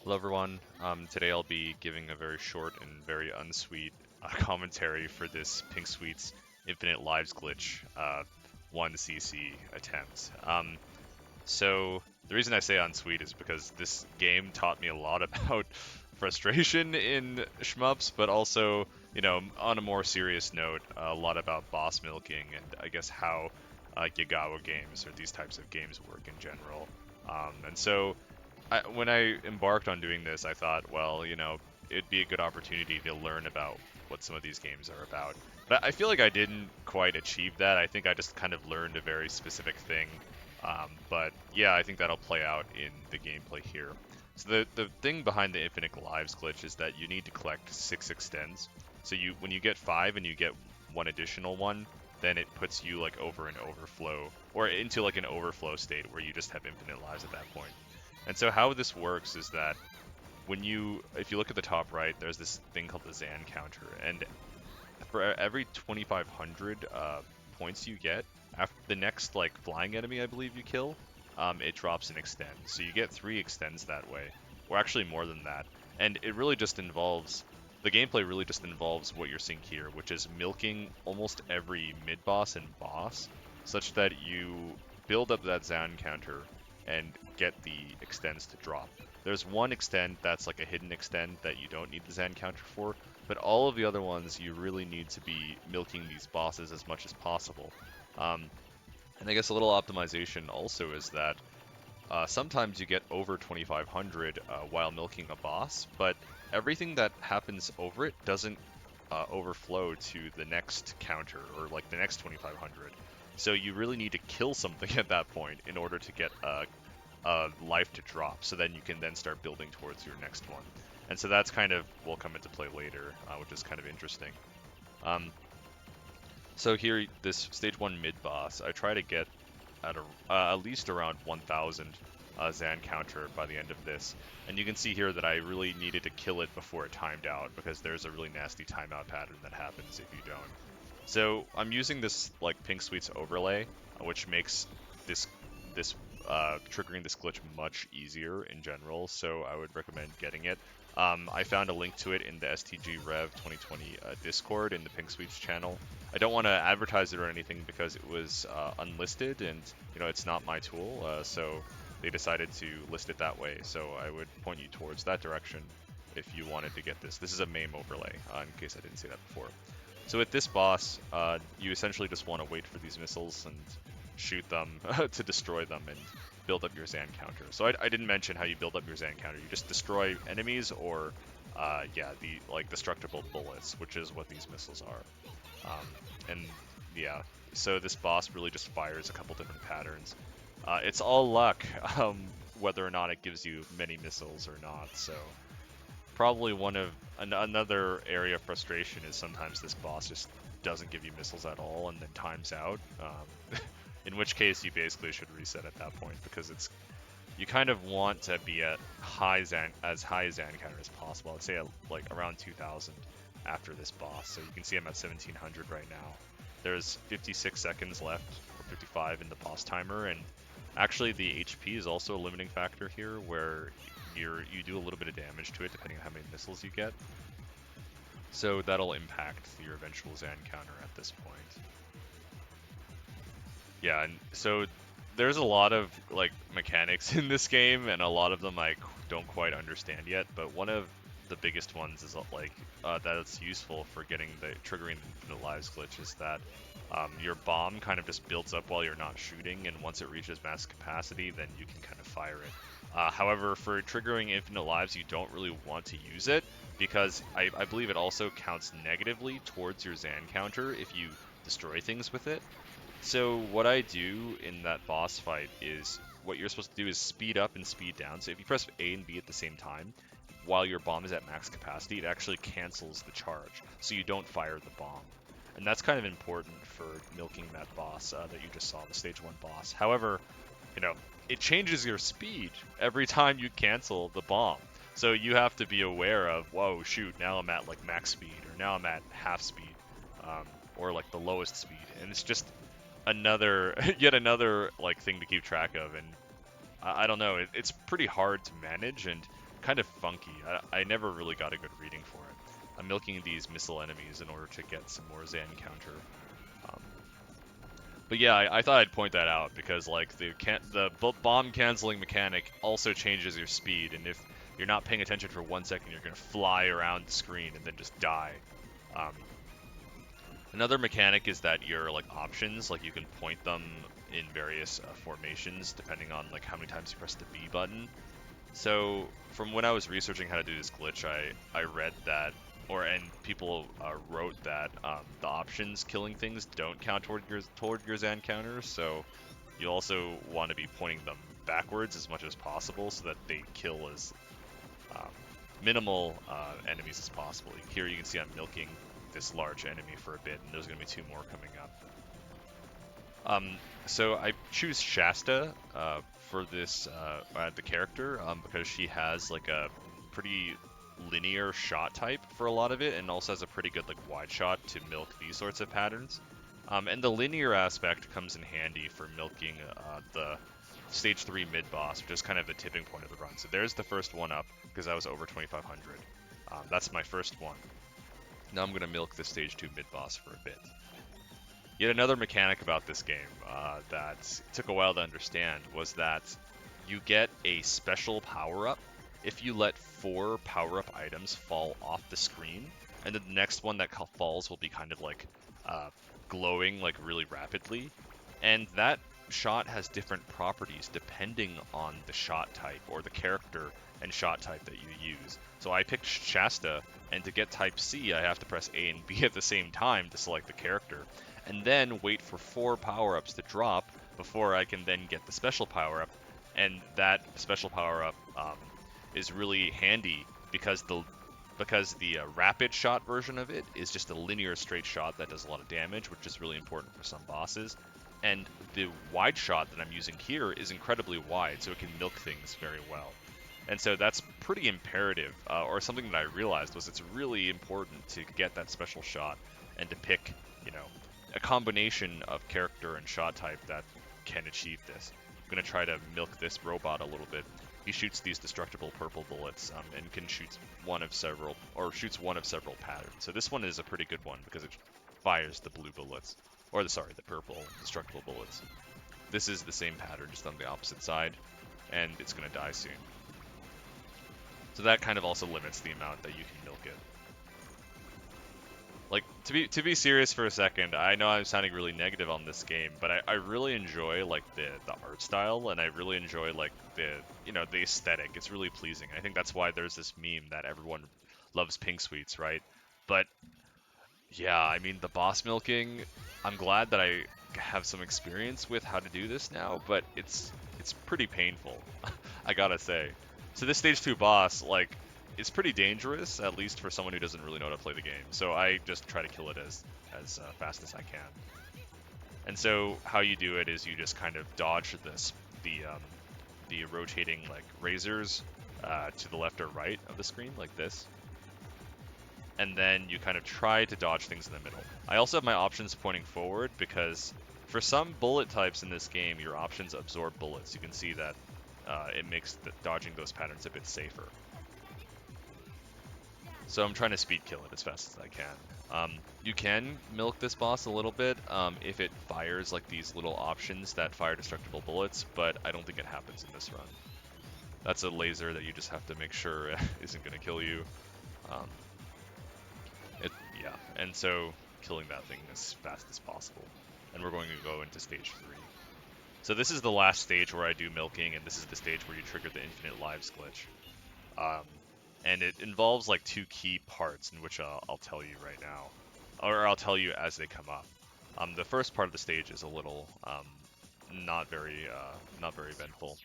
Hello everyone. Today I'll be giving a very short and very unsweet commentary for this Pinksweets Infinite Lives glitch 1cc attempt. So the reason I say unsweet is because this game taught me a lot about frustration in shmups, but also, on a more serious note, a lot about boss milking and I guess how Yagawa games or these types of games work in general. And so when I embarked on doing this, I thought, well, it'd be a good opportunity to learn about what some of these games are about. But I feel like I didn't quite achieve that. I think I just kind of learned a very specific thing. But yeah, I think that'll play out in the gameplay here. So the thing behind the infinite lives glitch is that you need to collect 6 extends. So when you get 5 and you get one additional one, then it puts you like over an overflow or into like an overflow state where you just have infinite lives at that point. And so how this works is that if you look at the top right, there's this thing called the Zan counter, and for every 2,500 points you get, after the next like flying enemy I believe you kill, it drops an extend. So you get 3 extends that way, or actually more than that. And it really just involves the gameplay really just involves what you're seeing here, which is milking almost every mid boss and boss, such that you build up that Zan counter and get the extends to drop. There's one extend that's like a hidden extend that you don't need the Zan counter for, but all of the other ones you really need to be milking these bosses as much as possible. And I guess a little optimization also is that sometimes you get over 2,500 while milking a boss, but everything that happens over it doesn't overflow to the next counter or like the next 2,500. So you really need to kill something at that point in order to get life to drop, so then you can then start building towards your next one. And so that's kind of will come into play later, which is kind of interesting. Um, so here, this stage 1 mid boss, I try to get at least around 1,000 Zan counter by the end of this. And you can see here that I really needed to kill it before it timed out, because there's a really nasty timeout pattern that happens if you don't. So I'm using this like Pinksweets overlay, which makes this triggering this glitch much easier in general. So I would recommend getting it. I found a link to it in the STG Rev 2020 Discord in the Pinksweets channel. I don't want to advertise it or anything because it was unlisted and it's not my tool. So they decided to list it that way. So I would point you towards that direction if you wanted to get this. This is a MAME overlay, in case I didn't say that before. So with this boss, you essentially just want to wait for these missiles and shoot them to destroy them and build up your Zan counter. So I didn't mention how you build up your Zan counter. You just destroy enemies or, the like destructible bullets, which is what these missiles are. And yeah, so this boss really just fires a couple different patterns. It's all luck, whether or not it gives you many missiles or not. So probably one of another area of frustration is sometimes this boss just doesn't give you missiles at all and then times out. In which case you basically should reset at that point, because you kind of want to be at as high a Zan counter as possible. I'd say at, like around 2,000 after this boss. So you can see I'm at 1,700 right now. There's 56 seconds left, or 55 in the boss timer, and actually the HP is also a limiting factor here, where you do a little bit of damage to it depending on how many missiles you get. So that'll impact your eventual Zan counter at this point. Yeah, and so there's a lot of like mechanics in this game, and a lot of them I don't quite understand yet. But one of the biggest ones is like that it's useful for triggering the infinite lives glitch is that your bomb kind of just builds up while you're not shooting, and once it reaches max capacity, then you can kind of fire it. However, for triggering infinite lives, you don't really want to use it, because I believe it also counts negatively towards your Zan counter if you destroy things with it. So what I do in that boss fight is, what you're supposed to do is speed up and speed down. So if you press A and B at the same time, while your bomb is at max capacity, it actually cancels the charge, so you don't fire the bomb. And that's kind of important for milking that boss that you just saw, the stage 1 boss. However, it changes your speed every time you cancel the bomb. So you have to be aware of, whoa, shoot, now I'm at like max speed, or now I'm at half speed, or like the lowest speed. And it's just yet another like thing to keep track of. And I don't know, it's pretty hard to manage, and kind of funky. I never really got a good reading for it. I'm milking these missile enemies in order to get some more Zan counter. Um, but yeah, I thought I'd point that out because like the bomb canceling mechanic also changes your speed, and if you're not paying attention for 1 second, you're gonna fly around the screen and then just die. Um, Another mechanic is that your like options, like you can point them in various formations depending on like how many times you press the B button. So from when I was researching how to do this glitch, I read that, and people wrote that the options killing things don't count toward your Zan counters. So you also want to be pointing them backwards as much as possible so that they kill as um, minimal enemies as possible. Here you can see I'm milking this large enemy for a bit, and there's going to be 2 more coming up. So I choose Shasta for this the character because she has like a pretty linear shot type for a lot of it, and also has a pretty good like wide shot to milk these sorts of patterns. And the linear aspect comes in handy for milking the stage 3 mid boss, which is kind of the tipping point of the run. So there's the first one up because I was over 2500. That's my first one. Now I'm gonna milk the stage 2 mid boss for a bit. Yet another mechanic about this game that took a while to understand was that you get a special power-up if you let 4 power-up items fall off the screen, and then the next one that falls will be kind of like glowing like really rapidly, and that shot has different properties depending on the shot type or the character and shot type that you use. So I picked Shasta, and to get type C I have to press A and B at the same time to select the character, and then wait for 4 power-ups to drop before I can then get the special power-up. And that special power-up is really handy because the rapid shot version of it is just a linear straight shot that does a lot of damage, which is really important for some bosses. And the wide shot that I'm using here is incredibly wide, so it can milk things very well. And so that's pretty imperative, or something that I realized was it's really important to get that special shot and to pick, you know, a combination of character and shot type that can achieve this. I'm going to try to milk this robot a little bit. He shoots these destructible purple bullets and can shoot one of several patterns. So this one is a pretty good one because it fires the blue bullets, or the purple destructible bullets. This is the same pattern, just on the opposite side, and it's going to die soon. So that kind of also limits the amount that you can milk it. Like, to be serious for a second, I know I'm sounding really negative on this game, but I really enjoy like the art style, and I really enjoy like the aesthetic. It's really pleasing. I think that's why there's this meme that everyone loves Pinksweets, right? But yeah, I mean the boss milking, I'm glad that I have some experience with how to do this now, but it's pretty painful, I gotta say. So this stage 2 boss, like, it's pretty dangerous, at least for someone who doesn't really know how to play the game. So I just try to kill it as fast as I can. And so how you do it is you just kind of dodge the rotating like razors to the left or right of the screen like this. And then you kind of try to dodge things in the middle. I also have my options pointing forward because for some bullet types in this game, your options absorb bullets. You can see that it makes dodging those patterns a bit safer. So I'm trying to speed kill it as fast as I can. You can milk this boss a little bit if it fires like these little options that fire destructible bullets, but I don't think it happens in this run. That's a laser that you just have to make sure isn't going to kill you. Yeah, and so killing that thing as fast as possible. And we're going to go into stage 3. So this is the last stage where I do milking, and this is the stage where you trigger the infinite lives glitch. And it involves like 2 key parts, in which I'll tell you right now, or I'll tell you as they come up. The first part of the stage is a little not very eventful.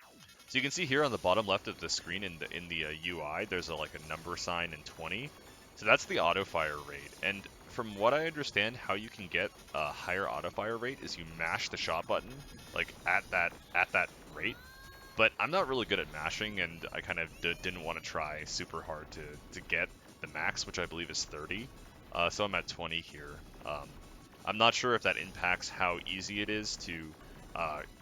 So you can see here on the bottom left of the screen in the UI, there's like a number sign and 20. So that's the auto fire rate. And from what I understand, how you can get a higher auto fire rate is you mash the shot button like at that rate. But I'm not really good at mashing, and I kind of didn't want to try super hard to get the max, which I believe is 30. So I'm at 20 here. I'm not sure if that impacts how easy it is to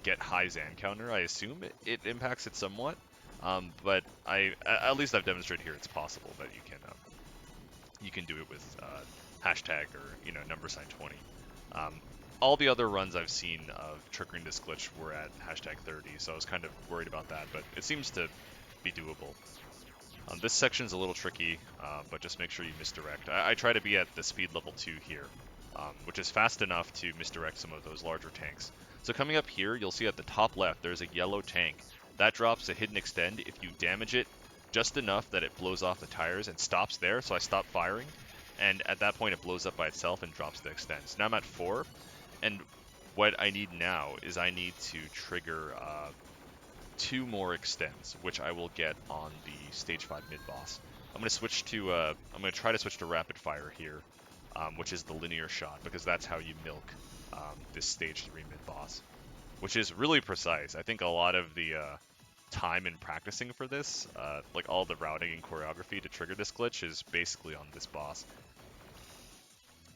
get high Zan counter. I assume it impacts it somewhat. But at least I've demonstrated here it's possible that you can do it with hashtag or number sign 20. Um, all the other runs I've seen of triggering this glitch were at hashtag 30, so I was kind of worried about that, but it seems to be doable. This section's a little tricky, but just make sure you misdirect. I try to be at the speed level 2 here, which is fast enough to misdirect some of those larger tanks. So coming up here, you'll see at the top left, there's a yellow tank. That drops a hidden extend if you damage it just enough that it blows off the tires and stops there, so I stop firing. And at that point, it blows up by itself and drops the extend. So now I'm at 4, and what I need now is I need to trigger 2 more extends, which I will get on the stage 5 mid boss. I'm gonna try to switch to rapid fire here, which is the linear shot, because that's how you milk this stage 3 mid boss, which is really precise. I think a lot of the time and practicing for this, like all the routing and choreography to trigger this glitch, is basically on this boss.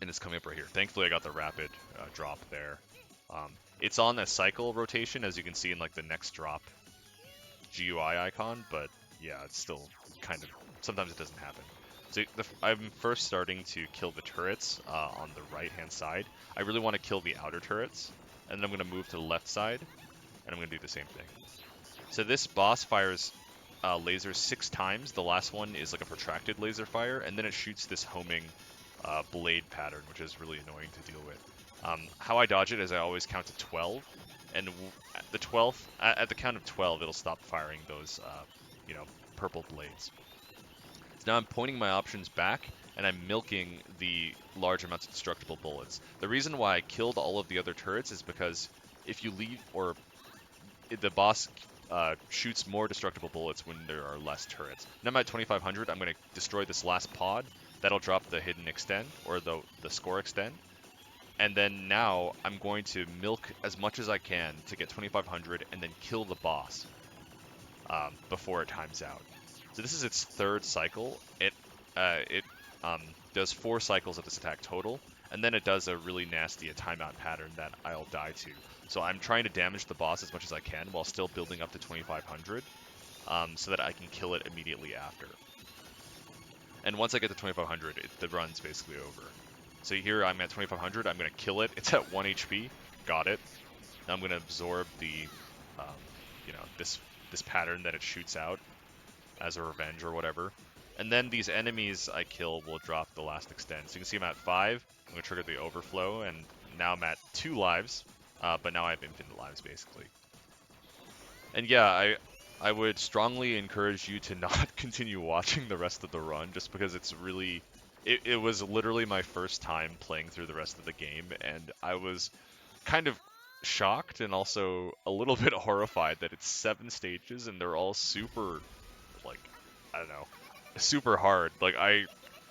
And it's coming up right here. Thankfully, I got the rapid drop there. It's on a cycle rotation, as you can see in like the next drop GUI icon, but yeah, it's still kind of, sometimes it doesn't happen. So I'm first starting to kill the turrets on the right-hand side. I really want to kill the outer turrets, and then I'm going to move to the left side, and I'm going to do the same thing. So this boss fires lasers 6 times. The last one is like a protracted laser fire, and then it shoots this homing blade pattern, which is really annoying to deal with. How I dodge it is I always count to 12, and at the 12th, at the count of 12, it'll stop firing those, purple blades. So now I'm pointing my options back, and I'm milking the large amounts of destructible bullets. The reason why I killed all of the other turrets is because if you leave, or the boss shoots more destructible bullets when there are less turrets. Now I'm at 2500, I'm going to destroy this last pod. That'll drop the hidden extend, or the score extend. And then now I'm going to milk as much as I can to get 2500 and then kill the boss before it times out. So this is its 3rd cycle. It does 4 cycles of this attack total, and then it does a really nasty timeout pattern that I'll die to. So I'm trying to damage the boss as much as I can while still building up to 2500 so that I can kill it immediately after. And once I get to 2500, the run's basically over. So here I'm at 2500, I'm going to kill it. It's at 1 HP. Got it. Now I'm going to absorb the, this pattern that it shoots out as a revenge or whatever. And then these enemies I kill will drop the last extend. So you can see I'm at 5. I'm going to trigger the overflow, and now I'm at 2 lives. But now I have infinite lives, basically. And yeah, I would strongly encourage you to not continue watching the rest of the run, just because it's really... It was literally my first time playing through the rest of the game, and I was kind of shocked and also a little bit horrified that it's 7 stages and they're all super, like, I don't know, super hard. Like, I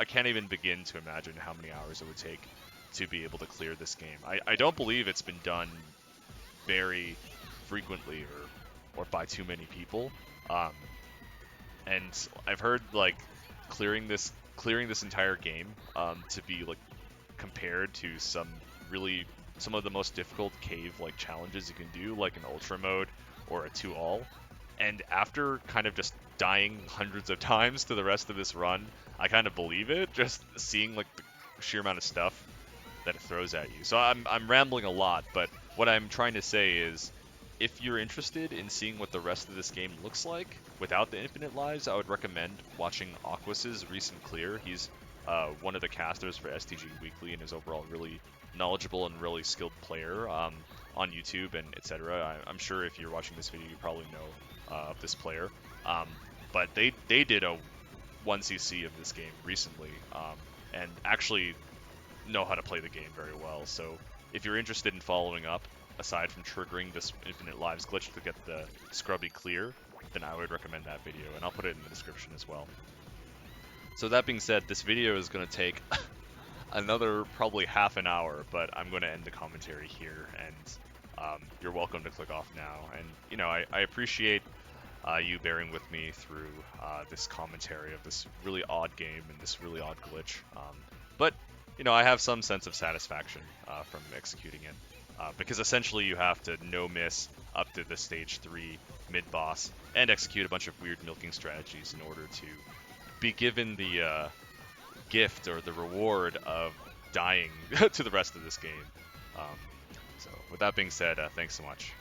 can't even begin to imagine how many hours it would take to be able to clear this game. I don't believe it's been done very frequently or by too many people. And I've heard, like, clearing this entire game to be like compared to some of the most difficult cave like challenges you can do, like an ultra mode or a 2-all. And after kind of just dying hundreds of times to the rest of this run, I kind of believe it, just seeing like the sheer amount of stuff that it throws at you. So I'm rambling a lot, but what I'm trying to say is, if you're interested in seeing what the rest of this game looks like without the infinite lives, I would recommend watching Aquas's recent clear. He's one of the casters for STG Weekly and is overall really knowledgeable and really skilled player on YouTube and etc. I'm sure if you're watching this video, you probably know of this player. But they did a 1cc of this game recently and actually know how to play the game very well. So if you're interested in following up, aside from triggering this infinite lives glitch to get the scrubby clear, then I would recommend that video, and I'll put it in the description as well. So that being said, this video is going to take another probably half an hour, but I'm going to end the commentary here, and you're welcome to click off now. And, I appreciate you bearing with me through this commentary of this really odd game and this really odd glitch. But, I have some sense of satisfaction from executing it. Because essentially you have to no-miss up to the stage 3 mid-boss and execute a bunch of weird milking strategies in order to be given the gift or the reward of dying to the rest of this game. So with that being said, thanks so much.